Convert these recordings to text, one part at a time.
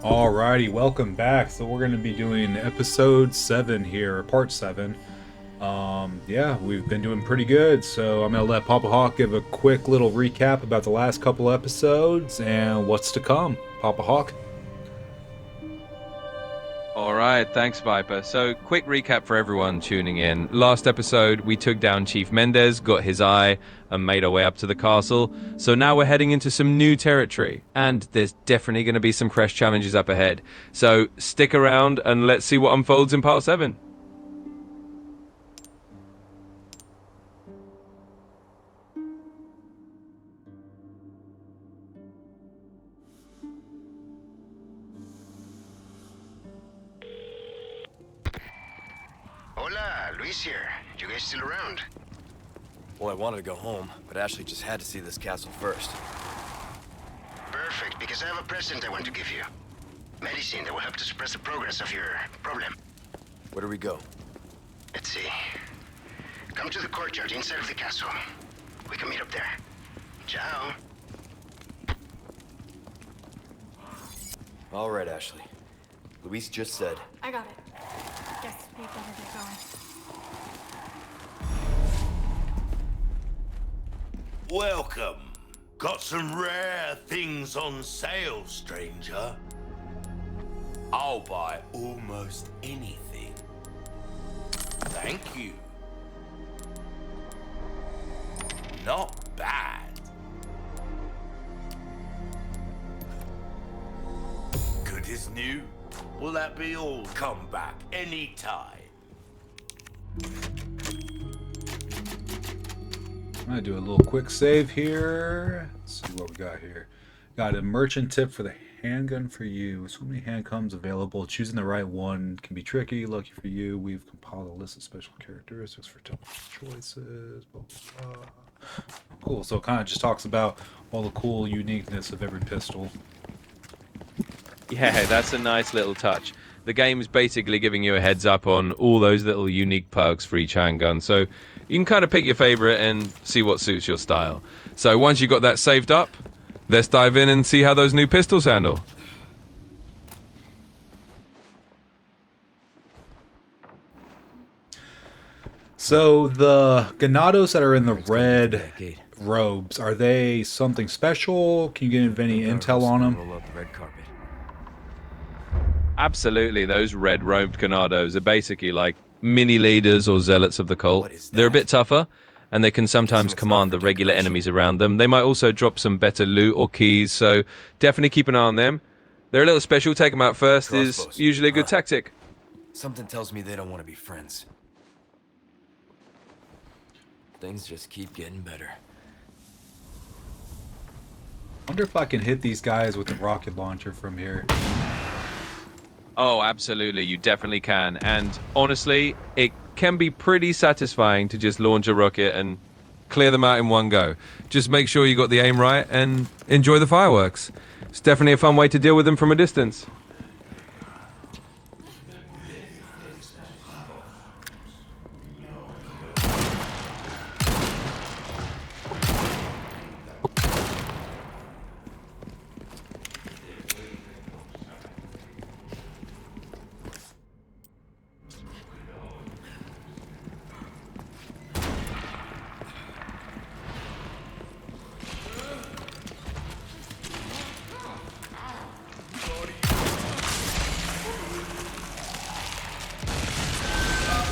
Alrighty, welcome back. So we're going to be doing episode 7 here, part 7. Yeah, we've been doing pretty good. So I'm going to let Papa Hawk give a quick little recap about the last couple episodes and what's to come. Papa Hawk? All right, thanks, Viper. So, quick recap for everyone tuning in. Last episode, we took down Chief Mendez, got his eye, and made our way up to the castle. So now we're heading into some new territory, and there's definitely going to be some fresh challenges up ahead. So stick around and let's see what unfolds in part 7. Hola, Luis here. You guys still around? Well, I wanted to go home, but Ashley just had to see this castle first. Perfect, because I have a present I want to give you. Medicine that will help to suppress the progress of your problem. Where do we go? Let's see. Come to the courtyard inside of the castle. We can meet up there. Ciao. All right, Ashley. Luis just said. I got it. Guess we better get going. Welcome. Got some rare things on sale, stranger. I'll buy almost anything. Thank you. Not bad. Good as new. Will that be all? Come back anytime. I'm going to do a little quick save here. Let's see what we got here. Got a merchant tip for the handgun for you. So many handguns available. Choosing the right one can be tricky. Lucky for you, we've compiled a list of special characteristics for tough choices. Blah, blah, blah. Cool. So it kind of just talks about all the cool uniqueness of every pistol. Yeah, that's a nice little touch. The game is basically giving you a heads up on all those little unique perks for each handgun. So you can kind of pick your favorite and see what suits your style. So once you've got that saved up, let's dive in and see how those new pistols handle. So the Ganados that are in the red robes, are they something special? Can you get any intel on them? Roll out the red carpet. Absolutely, those red-robed Ganados are basically like mini leaders or zealots of the cult. They're a bit tougher, and they can sometimes command the regular enemies around them. They might also drop some better loot or keys, so definitely keep an eye on them. They're a little special. Take them out first is Crossbows. usually a good tactic. Something tells me they don't want to be friends. Things just keep getting better. Wonder if I can hit these guys with the rocket launcher from here. Oh, absolutely, you definitely can. And honestly, it can be pretty satisfying to just launch a rocket and clear them out in one go. Just make sure you got the aim right and enjoy the fireworks. It's definitely a fun way to deal with them from a distance.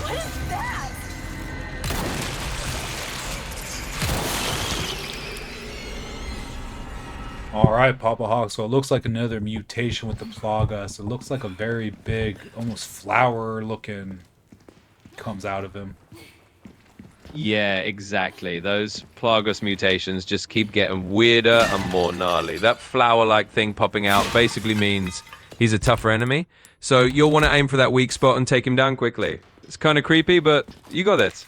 What is that? Alright, Papa Hawk, so it looks like another mutation with the Plagas. It looks like a very big, almost flower looking comes out of him. Yeah, exactly. Those Plagas mutations just keep getting weirder and more gnarly. That flower-like thing popping out basically means he's a tougher enemy. So you'll want to aim for that weak spot and take him down quickly. It's kind of creepy, but you got it.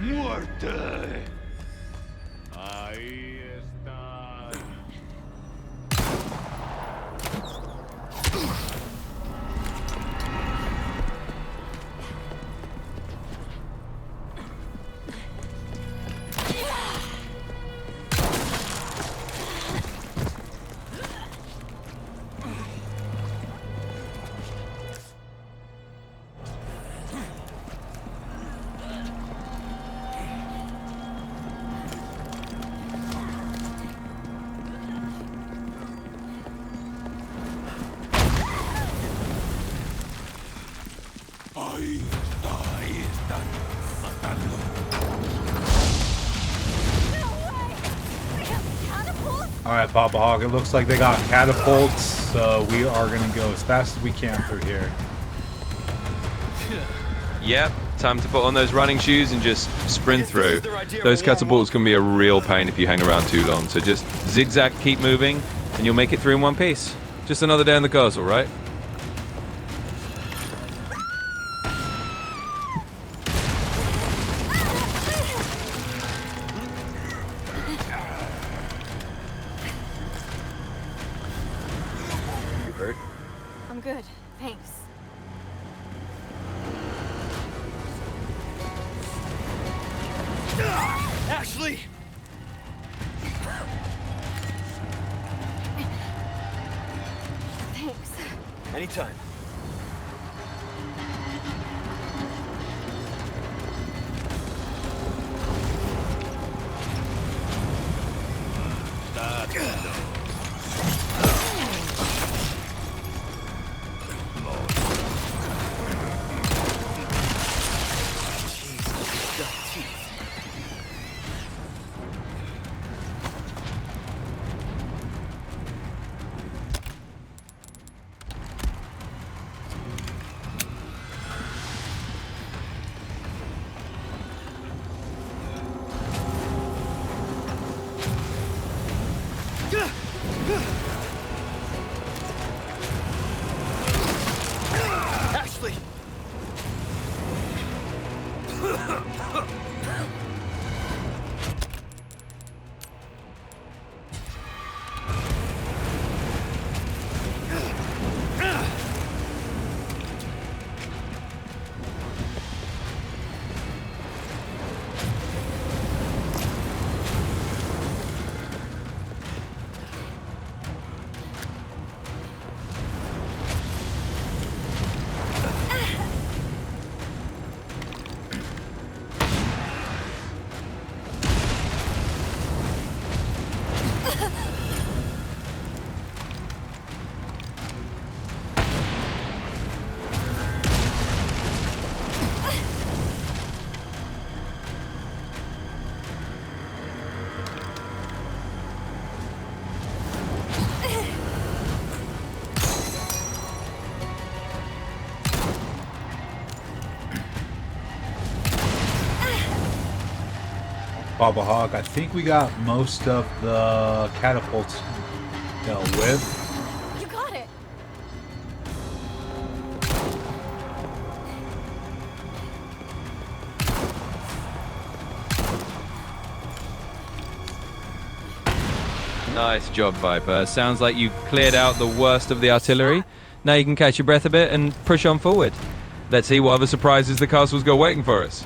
Muerte! Ahí está. No way! We have catapults? All right, Papa Hog. It looks like they got catapults, so we are gonna go as fast as we can through here. Yep, time to put on those running shoes and just sprint through. Those catapults can be a real pain if you hang around too long, so just zigzag, keep moving, and you'll make it through in one piece. Just another day in the castle, right? You hurt? I'm good, thanks. Ashley! Thanks. Anytime. Ashley! Papa Hog, I think we got most of the catapults dealt with. You got it! Nice job, Viper. Sounds like you cleared out the worst of the artillery. Now you can catch your breath a bit and push on forward. Let's see what other surprises the castle's got waiting for us.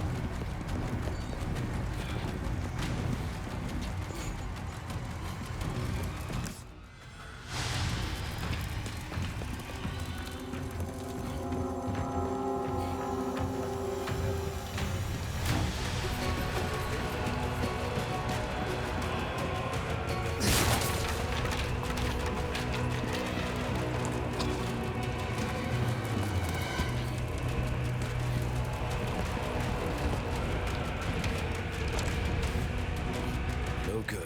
No good.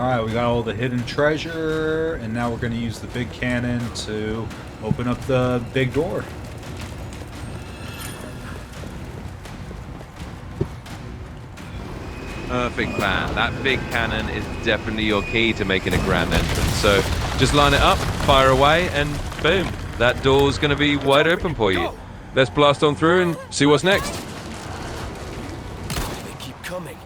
Alright, we got all the hidden treasure, and now we're going to use the big cannon to open up the big door. Perfect plan. That big cannon is definitely your key to making a grand entrance. So just line it up, fire away, and boom. That door's going to be wide open for you. Let's blast on through and see what's next. They keep coming.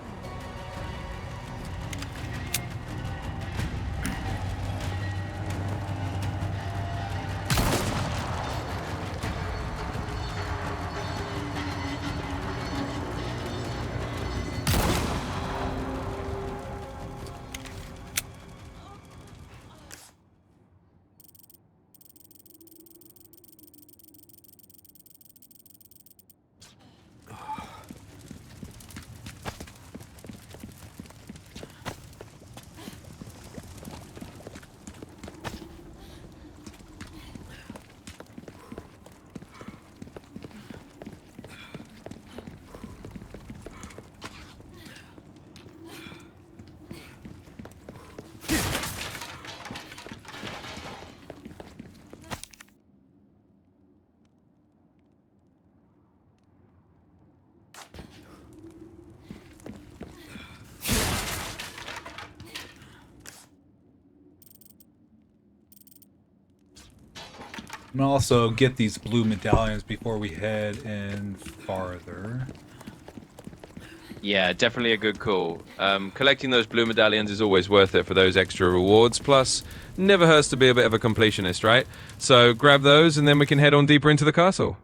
And also get these blue medallions before we head in farther. Yeah, definitely a good call. Collecting those blue medallions is always worth it for those extra rewards. Plus, never hurts to be a bit of a completionist, right? So grab those and then we can head on deeper into the castle.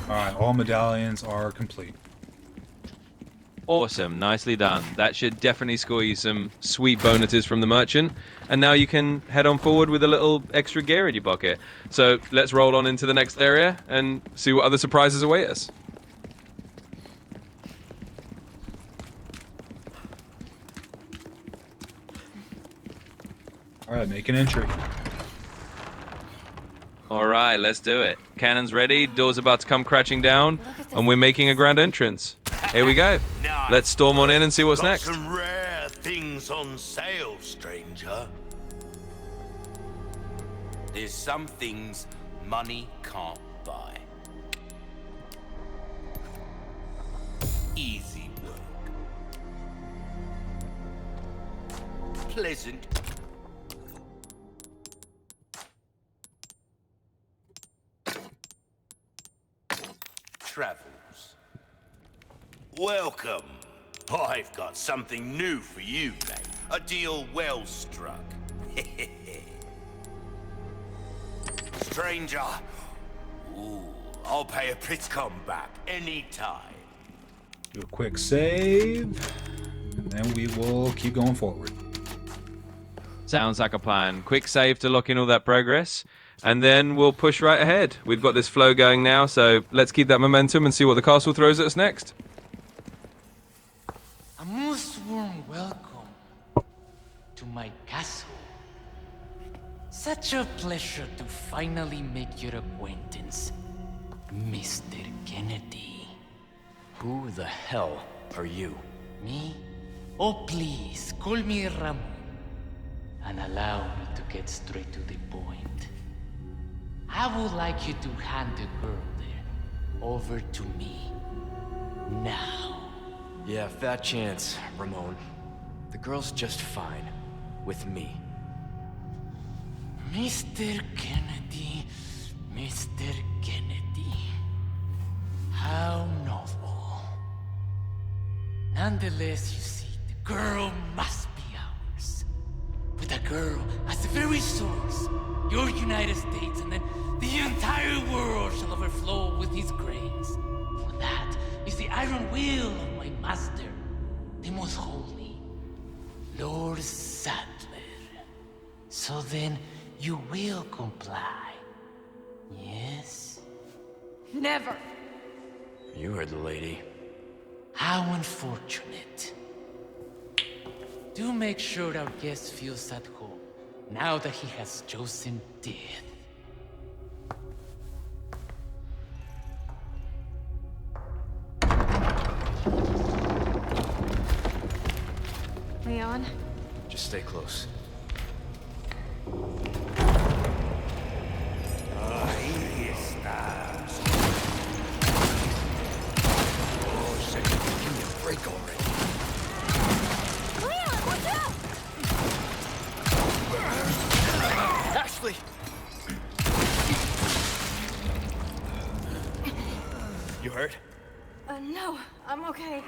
Alright, all medallions are complete. Awesome, nicely done. That should definitely score you some sweet bonuses from the merchant. And now you can head on forward with a little extra gear in your pocket. So let's roll on into the next area and see what other surprises await us. Alright, make an entry. All right, let's do it. Cannon's ready, door's about to come crashing down, and we're making a grand entrance. Here we go. Nice. Let's storm on in and see what's Got next. some rare things on sale, stranger. There's some things money can't buy. Easy work. Pleasant. Travels. Welcome. I've got something new for you, mate. A deal well struck. Stranger. Ooh, I'll pay a pretty comeback anytime. Do a quick save, and then we will keep going forward. Sounds like a plan. Quick save to lock in all that progress, and then we'll push right ahead. We've got this flow going now, so let's keep that momentum and see what the castle throws at us next. A most warm welcome to my castle. Such a pleasure to finally make your acquaintance, Mr. Kennedy. Who the hell are you? Me? Oh, please, call me Ramón. And allow me to get straight to the point. I would like you to hand the girl there over to me. Now. Yeah, fat chance, Ramon. The girl's just fine. With me. Mr. Kennedy, Mr. Kennedy. How novel. Nonetheless, you see, the girl must be ours. With a girl as the very source, your United States, and then the entire world shall overflow with his grace. For that is the iron will of my master, the most holy, Lord Sadler. So then, you will comply, yes? Never. You heard the lady. How unfortunate. Do make sure our guest feels at home, now that he has chosen death. Leon? Just stay close. Ahí estás. Oh, shit. Give me a break already. Leon, watch out! Ashley! You hurt? No, I'm okay.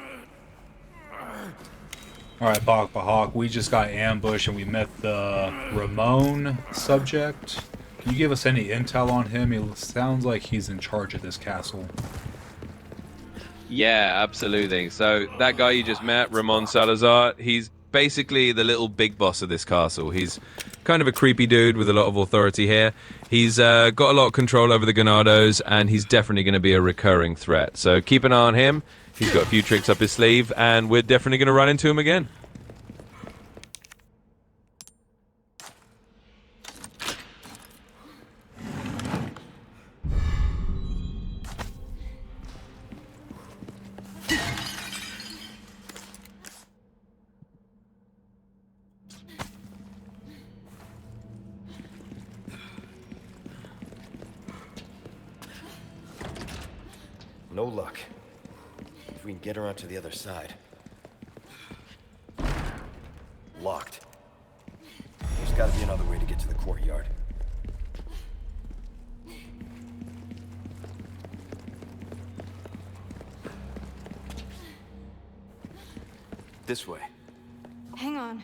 Alright, Hawk, we just got ambushed and we met the Ramón subject. Can you give us any intel on him? He sounds like he's in charge of this castle. Yeah, absolutely. So that guy you just met, Ramón Salazar, he's basically the little big boss of this castle. He's kind of a creepy dude with a lot of authority here. He's got a lot of control over the Ganados, and he's definitely going to be a recurring threat. So keep an eye on him. He's got a few tricks up his sleeve, and we're definitely going to run into him again. No luck. If we can get around to the other side. Locked. There's gotta be another way to get to the courtyard. This way. Hang on.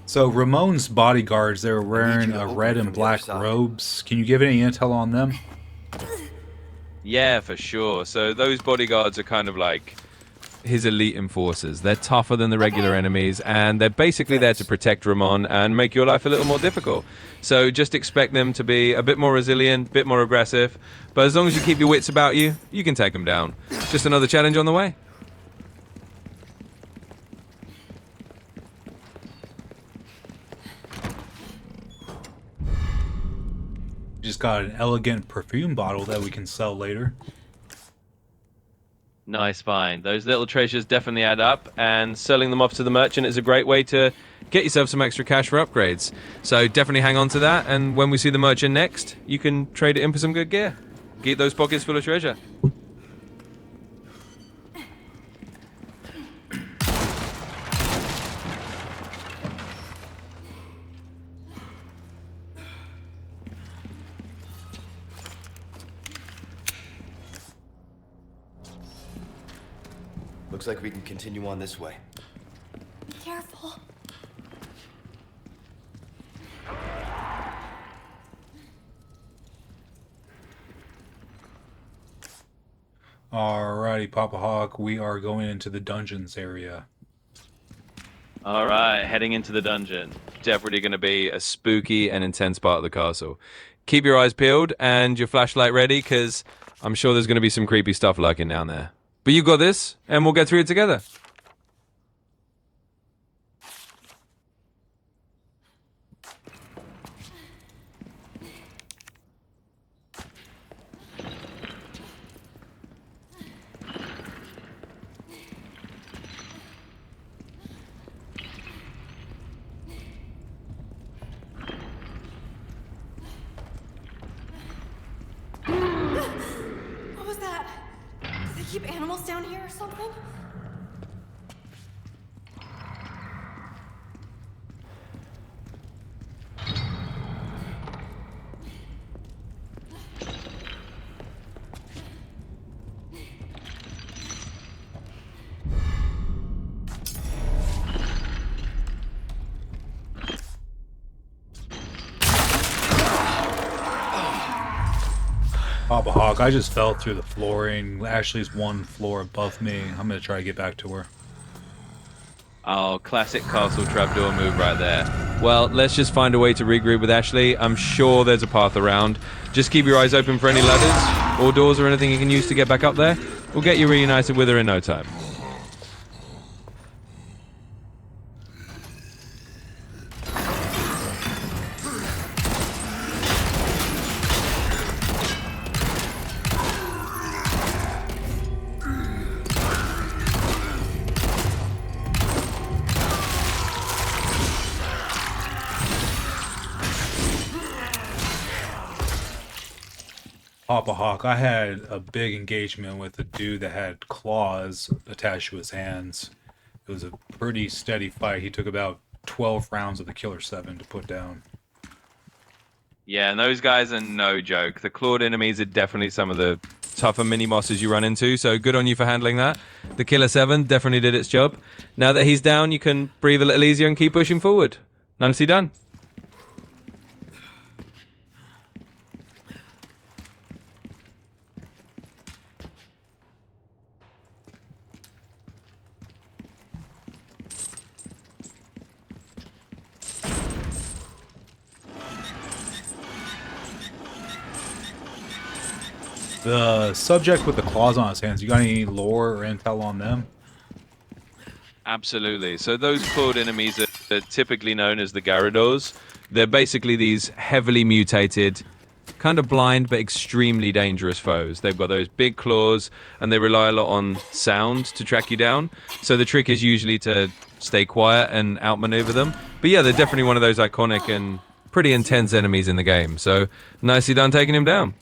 So Ramon's bodyguards, they were wearing to open red it and from the black other side. robes. Can you give any intel on them? Yeah, for sure. So those bodyguards are kind of like his elite enforcers. They're tougher than the regular enemies, and they're basically there to protect Ramón and make your life a little more difficult. So just expect them to be a bit more resilient, a bit more aggressive, but as long as you keep your wits about you, you can take them down. Just another challenge on the way. Just got an elegant perfume bottle that we can sell later. Nice find. Those little treasures definitely add up, and selling them off to the merchant is a great way to get yourself some extra cash for upgrades. So definitely hang on to that, and when we see the merchant next, you can trade it in for some good gear. Keep those pockets full of treasure. Looks like we can continue on this way. Careful. Alrighty, Hawk, we are going into the dungeons area. All right, heading into the dungeon. Definitely going to be a spooky and intense part of the castle. Keep your eyes peeled and your flashlight ready, because I'm sure there's going to be some creepy stuff lurking down there. But you got this, and we'll get through it together. What was that? Do they keep animals down here or something? Papa Hawk, I just fell through the flooring. Ashley's one floor above me. I'm gonna try to get back to her. Oh, classic castle trapdoor move right there. Well, let's just find a way to regroup with Ashley. I'm sure there's a path around. Just keep your eyes open for any ladders or doors or anything you can use to get back up there. We'll get you reunited with her in no time. Papa Hawk, I had a big engagement with a dude that had claws attached to his hands. It was a pretty steady fight. He took about 12 rounds of the Killer 7 to put down. Yeah, and those guys are no joke. The clawed enemies are definitely some of the tougher mini-bosses you run into, so good on you for handling that. The Killer 7 definitely did its job. Now that he's down, you can breathe a little easier and keep pushing forward. Nicely done. The subject with the claws on his hands, you got any lore or intel on them? Absolutely. So those clawed enemies are typically known as the Garradors. They're basically these heavily mutated, kind of blind but extremely dangerous foes. They've got those big claws and they rely a lot on sound to track you down. So the trick is usually to stay quiet and outmaneuver them. But yeah, they're definitely one of those iconic and pretty intense enemies in the game. So nicely done taking him down.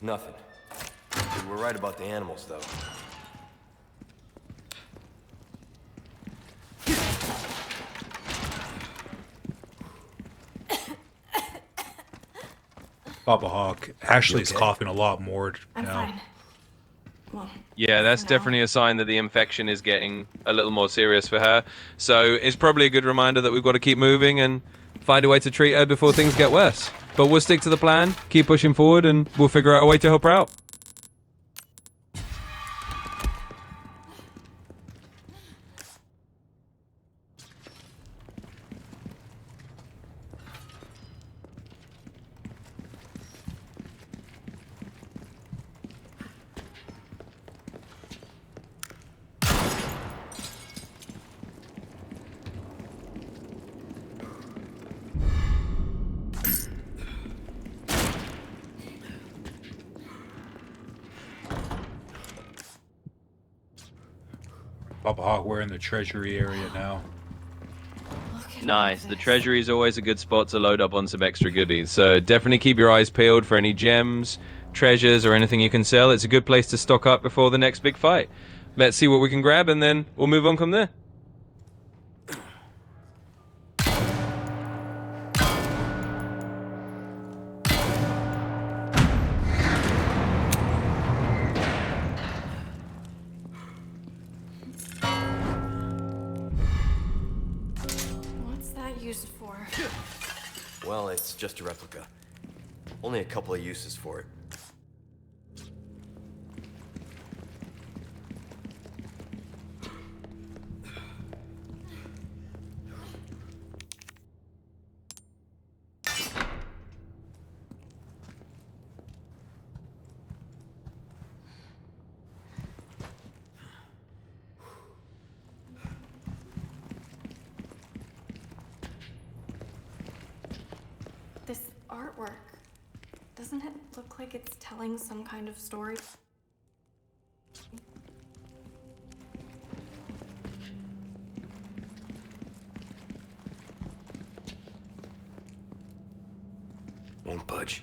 Nothing. You were right about the animals, though. Papa Hawk, Ashley's okay? coughing a lot more I'm now. fine. Well, Yeah, that's No. definitely a sign that the infection is getting a little more serious for her. So it's probably a good reminder that we've got to keep moving and find a way to treat her before things get worse. But we'll stick to the plan, keep pushing forward, and we'll figure out a way to help her out. Papa Hawk, we're in the treasury area now. look at all Nice. The this. treasury is always a good spot to load up on some extra goodies. So definitely keep your eyes peeled for any gems, treasures, or anything you can sell. It's a good place to stock up before the next big fight. Let's see what we can grab, and then we'll move on from there. What's that used for? Well, it's just a replica. Only a couple of uses for it. This artwork. Doesn't it look like it's telling some kind of story? Won't budge.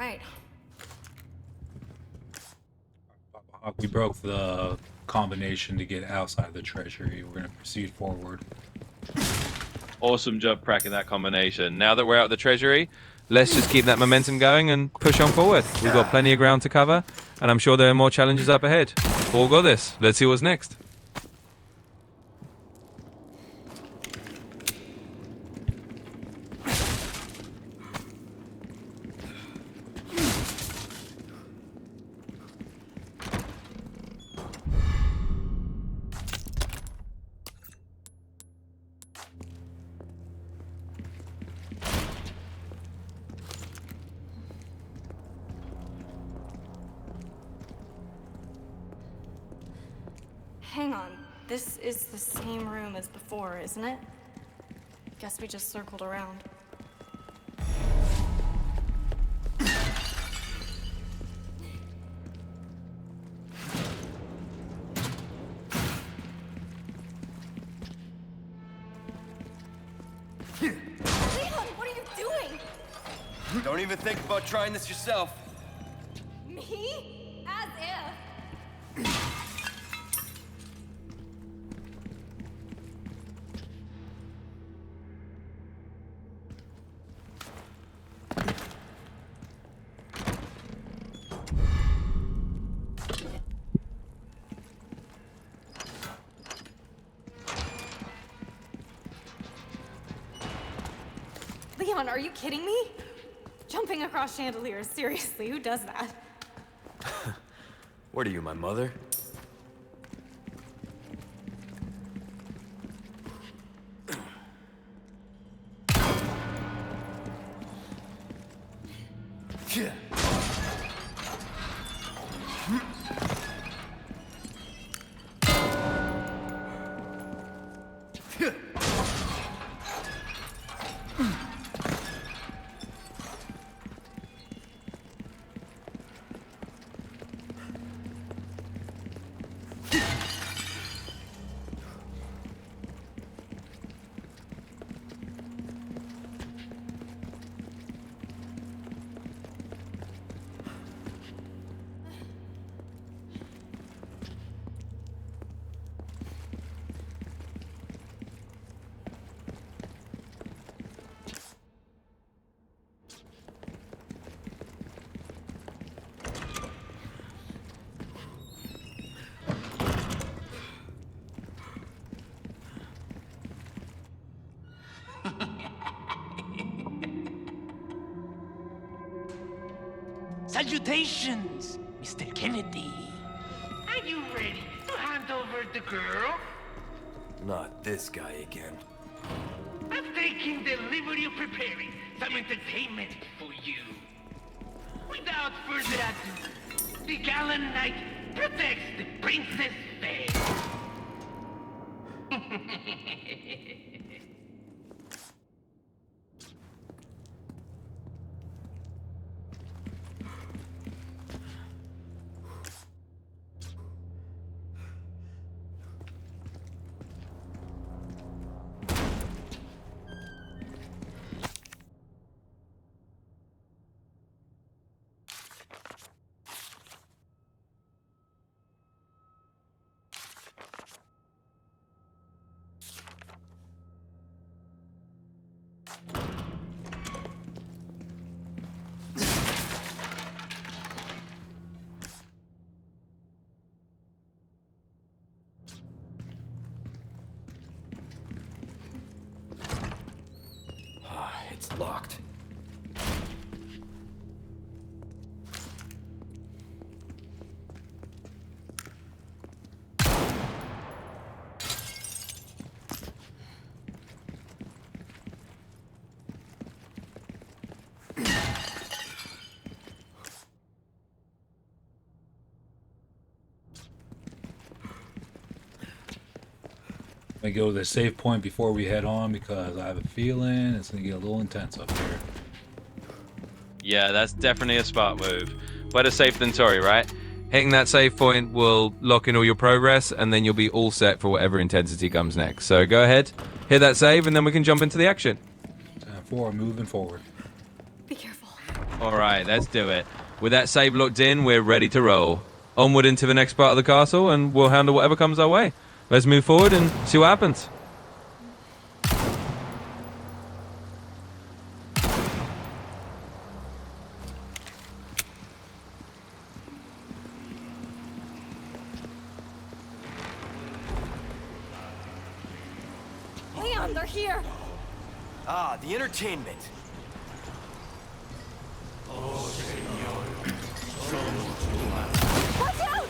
right. We broke the combination to get outside of the treasury. We're going to proceed forward. Awesome job cracking that combination. Now that we're out of the treasury, let's just keep that momentum going and push on forward. We've got plenty of ground to cover, and I'm sure there are more challenges up ahead. All got this. Let's see what's next. Hang on. This is the same room as before, isn't it? Guess we just circled around. Leon, what are you doing? Don't even think about trying this yourself. Me? As if. Leon, are you kidding me? Jumping across chandeliers, seriously, who does that? What are you, my mother? Salutations, Mr. Kennedy. Are you ready to hand over the girl? Not this guy again. I'm taking the liberty of preparing some entertainment for you. Without further ado, the gallant knight protects the princess fair. It's locked. I go to the save point before we head on because I have a feeling it's gonna get a little intense up here. Yeah, that's definitely a smart move. Better safe than sorry, right? Hitting that save point will lock in all your progress, and then you'll be all set for whatever intensity comes next. So go ahead, hit that save, and then we can jump into the action. 4, moving forward. Be careful. All right, let's do it. With that save locked in, we're ready to roll. Onward into the next part of the castle, and we'll handle whatever comes our way. Let's move forward and see what happens. Leon, they're here! Ah, the entertainment. Watch out!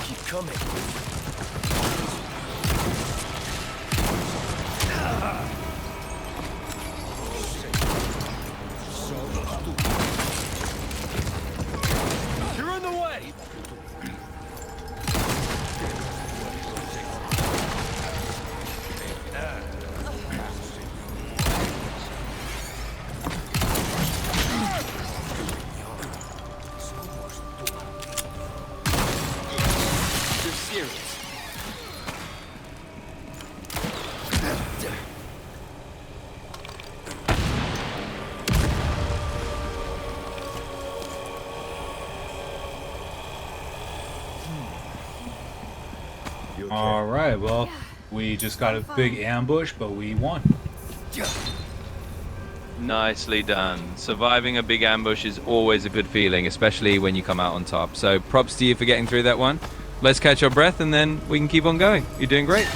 Keep coming. You're in the way! You're serious. All right, well, we just got a big ambush, but we won. Nicely done. Surviving a big ambush is always a good feeling, especially when you come out on top. So props to you for getting through that one. Let's catch our breath and then we can keep on going. You're doing great.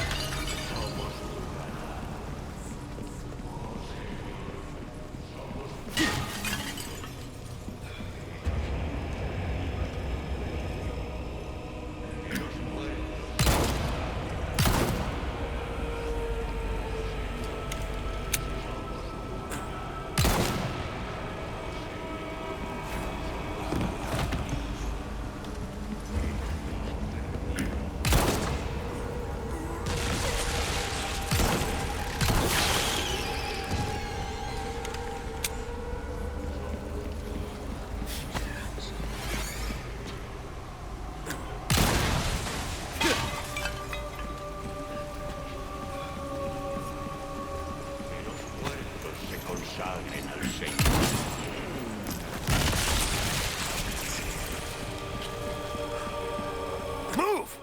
Move!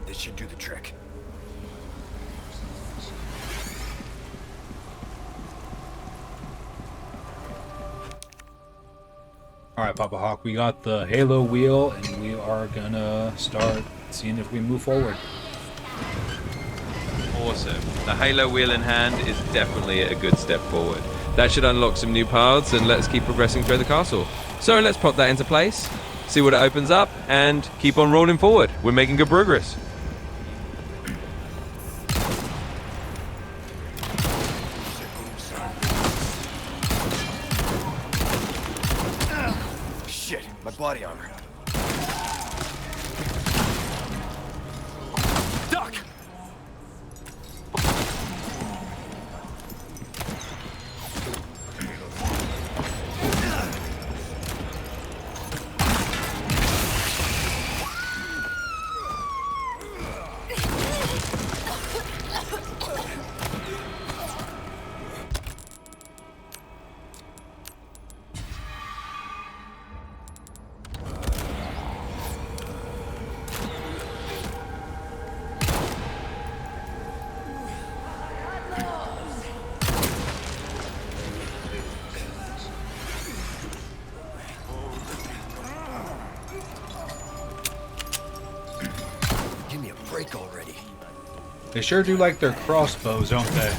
This should do the trick. All right, Papa Hawk, we got the Halo wheel, and we are gonna start seeing if we move forward. Awesome. The Halo wheel in hand is definitely a good step forward. That should unlock some new paths, and let's keep progressing through the castle. So let's pop that into place, see what it opens up, and keep on rolling forward. We're making good progress. Shit, my body armor. Duck! They sure do like their crossbows, don't they?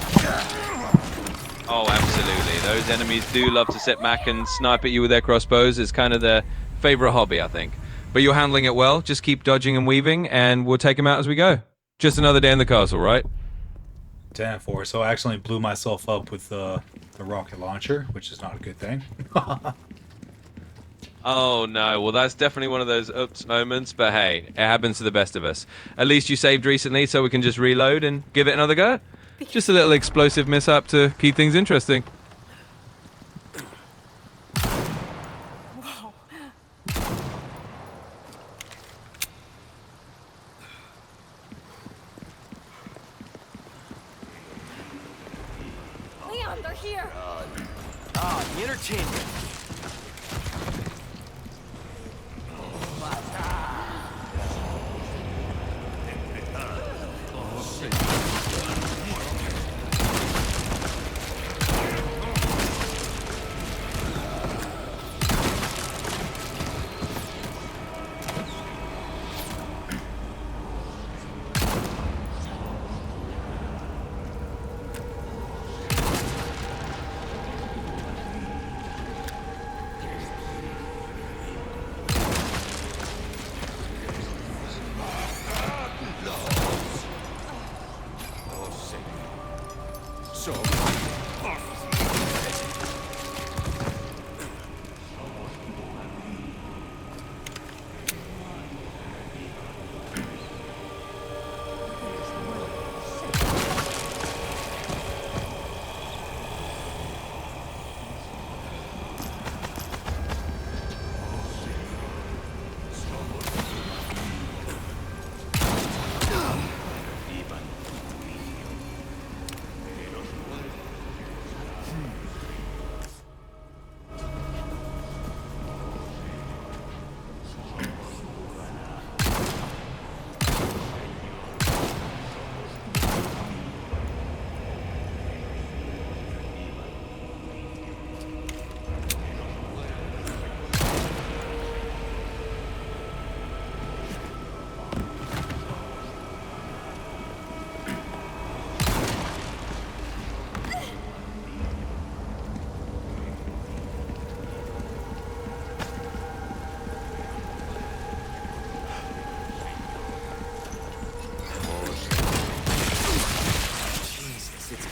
Oh, absolutely. Those enemies do love to sit back and snipe at you with their crossbows. It's kind of their favorite hobby, I think. But you're handling it well. Just keep dodging and weaving, and we'll take them out as we go. Just another day in the castle, right? 10-4. So I accidentally blew myself up with the rocket launcher, which is not a good thing. Oh, no. Well, that's definitely one of those oops moments. But hey, it happens to the best of us. At least you saved recently, so we can just reload and give it another go. Just a little explosive mishap to keep things interesting. Leon, they're here. The entertainment.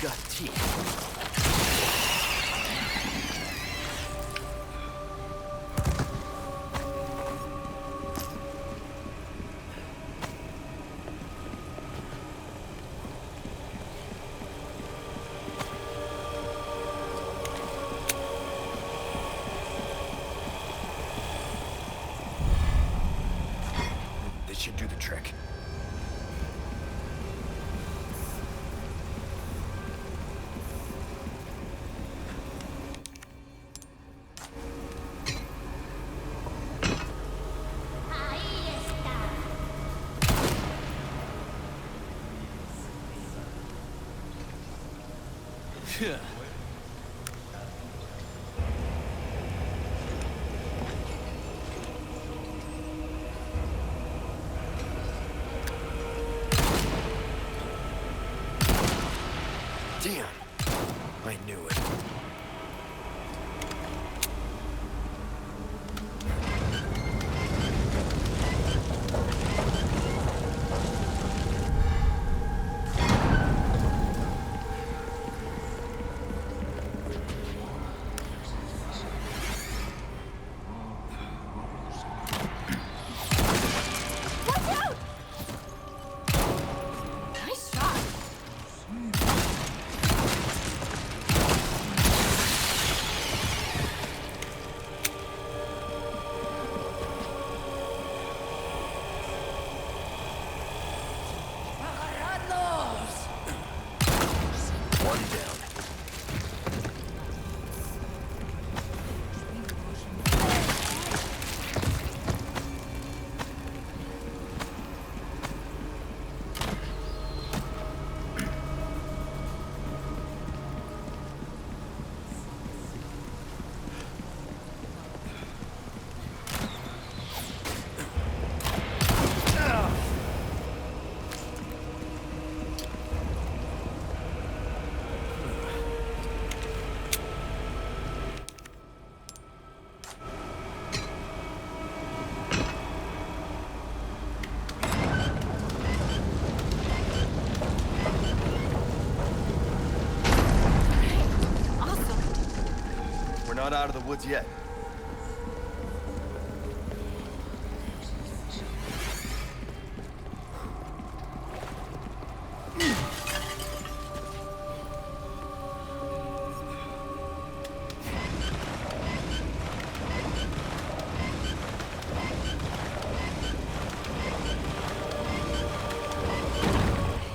Got teeth. This should do the trick. Yeah. Damn. I knew it. not out of the woods yet.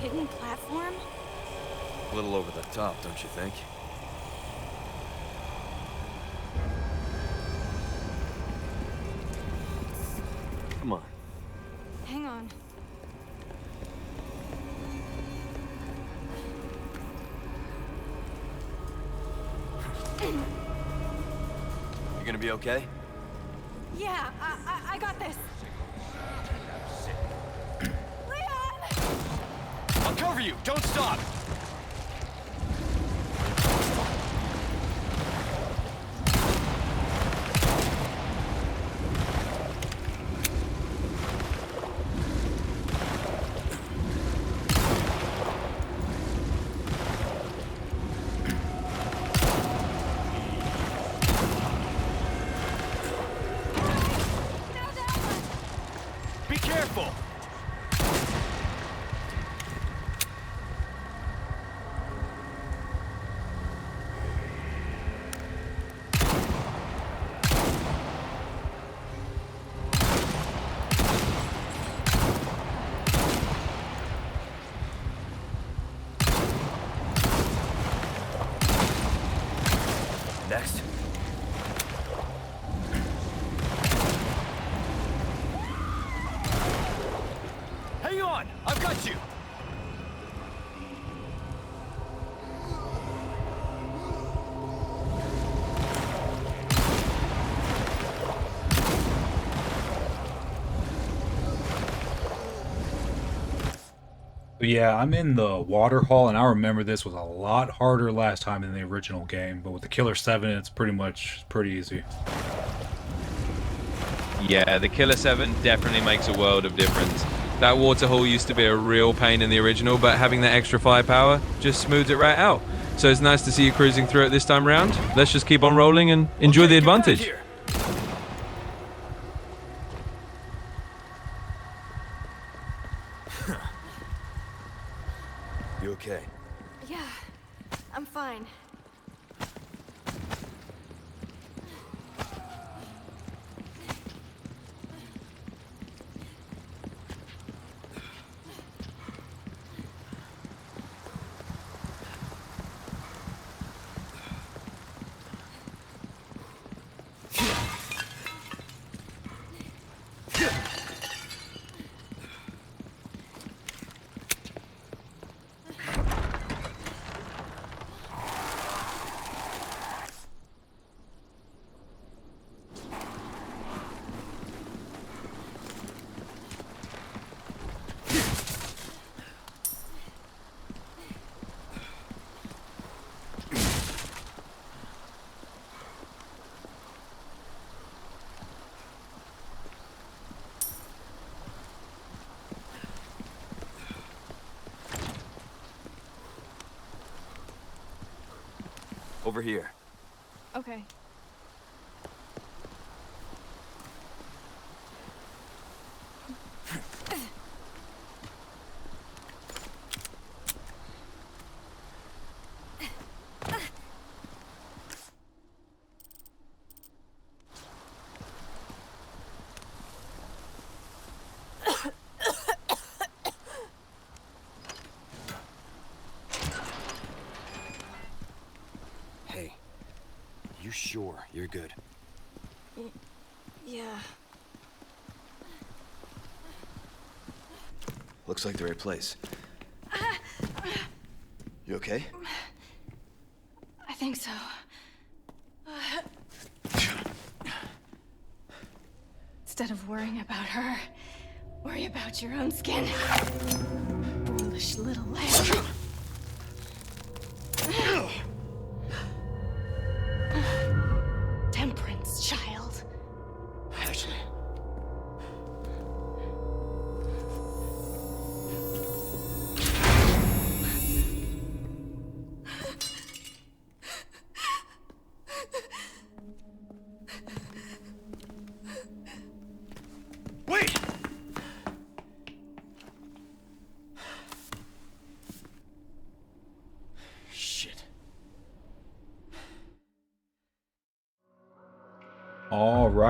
Hidden platform? A little over the top, don't you think? Come on. Hang on. You gonna be okay? Yeah, I got this. Leon! I'll cover you! Don't stop! Be careful! Next. Hang on! I've got you! But yeah, I'm in the water hall, and I remember this was a lot harder last time in the original game. But with the Killer 7, it's pretty easy. Yeah, the Killer 7 definitely makes a world of difference. That waterhole used to be a real pain in the original, but having that extra firepower just smooths it right out. So it's nice to see you cruising through it this time round. Let's just keep on rolling and enjoy Okay, the get back advantage. here. You okay? Yeah, I'm fine. Over here. Okay. Hey, you sure you're good? Yeah. Looks like the right place. You okay? I think so. Instead of worrying about her, worry about your own skin. Foolish little lamb. Temperance, child. Ashley.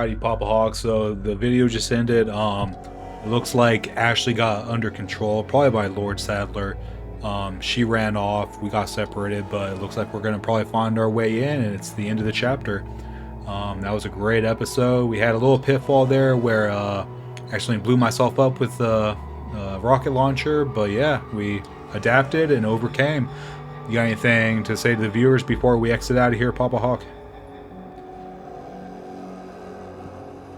Alrighty, Papa Hawk. So the video just ended. It looks like Ashley got under control, probably by Lord Sadler. She ran off. We got separated, but it looks like we're gonna probably find our way in, and it's the end of the chapter. That was a great episode. We had a little pitfall there where actually blew myself up with the rocket launcher, but yeah, we adapted and overcame. You got anything to say to the viewers before we exit out of here, Papa Hawk?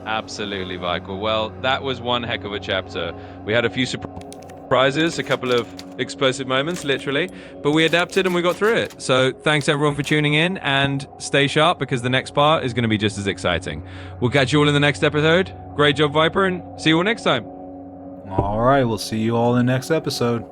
Absolutely, Michael. Well, that was one heck of a chapter. We had a few surprises, a couple of explosive moments, literally, but we adapted and we got through it. So thanks everyone for tuning in, and stay sharp because the next part is going to be just as exciting. We'll catch you all in the next episode. Great job, Viper, and see you all next time. All right, we'll see you all in the next episode.